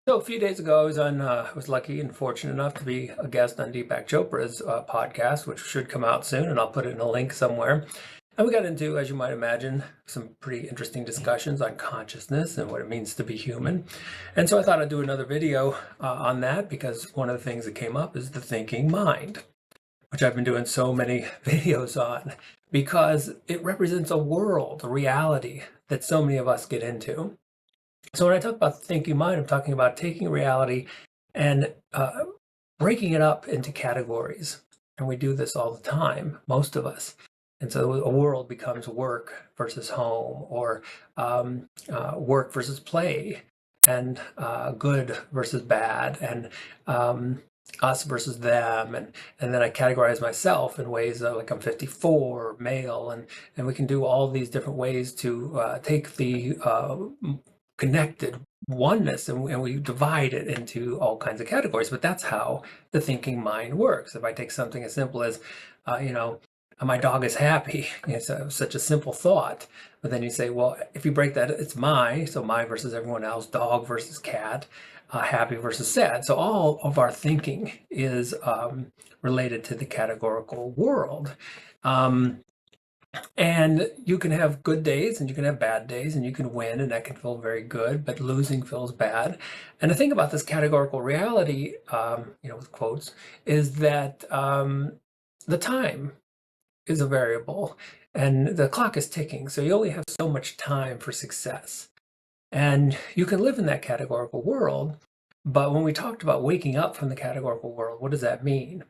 So a few days ago, I was lucky and fortunate enough to be a guest on Deepak Chopra's podcast, which should come out soon, and I'll put it in a link somewhere. And we got into, as you might imagine, some pretty interesting discussions on consciousness and what it means to be human. And so I thought I'd do another video on that because one of the things that came up is the thinking mind, which I've been doing so many videos on because it represents a world, a reality that so many of us get into. So when I talk about the thinking mind, I'm talking about taking reality and breaking it up into categories. And we do this all the time, most of us. And so a world becomes work versus home, or work versus play, and good versus bad, and us versus them. And then I categorize myself in ways like I'm 54, male, and we can do all these different ways to take the connected oneness, and we divide it into all kinds of categories. But that's how the thinking mind works. If I take something as simple as, my dog is happy, it's such a simple thought. But then you say, well, if you break that, it's so my versus everyone else, dog versus cat, happy versus sad. So all of our thinking is related to the categorical world. And you can have good days and you can have bad days, and you can win and that can feel very good, but losing feels bad. And the thing about this categorical reality, with quotes, is that the time is a variable and the clock is ticking. So you only have so much time for success. And you can live in that categorical world. But when we talked about waking up from the categorical world, what does that mean?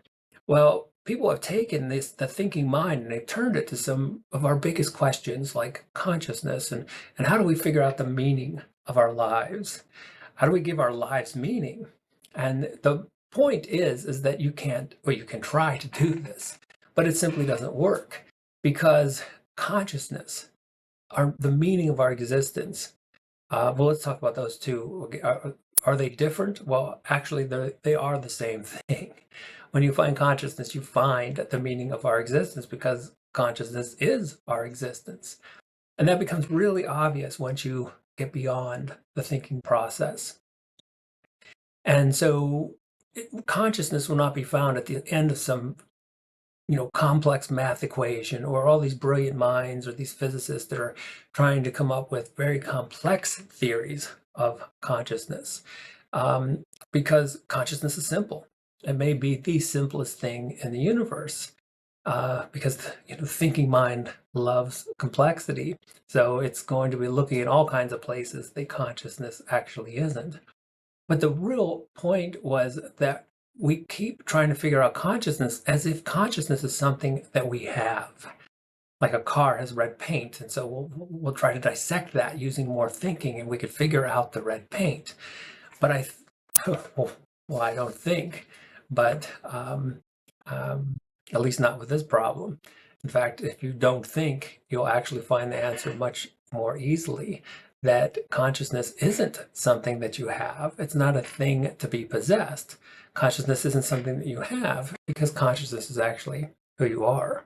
Well, people have taken the thinking mind, and they've turned it to some of our biggest questions like consciousness and how do we figure out the meaning of our lives? How do we give our lives meaning? And the point is that you can't, or you can try to do this, but it simply doesn't work because consciousness, the meaning of our existence. Well, let's talk about those two. Okay, are they different? Well, actually, they are the same thing. When you find consciousness, you find the meaning of our existence because consciousness is our existence. And that becomes really obvious once you get beyond the thinking process. And so consciousness will not be found at the end of some complex math equation, or all these brilliant minds or these physicists that are trying to come up with very complex theories of consciousness. Because consciousness is simple. It may be the simplest thing in the universe, because the thinking mind loves complexity. So it's going to be looking at all kinds of places that consciousness actually isn't. But the real point was that we keep trying to figure out consciousness as if consciousness is something that we have. Like a car has red paint, and so we'll try to dissect that using more thinking, and we could figure out the red paint. But well, I don't think, but at least not with this problem. In fact, if you don't think, you'll actually find the answer much more easily, that consciousness isn't something that you have. It's not a thing to be possessed. Consciousness isn't something that you have because consciousness is actually who you are.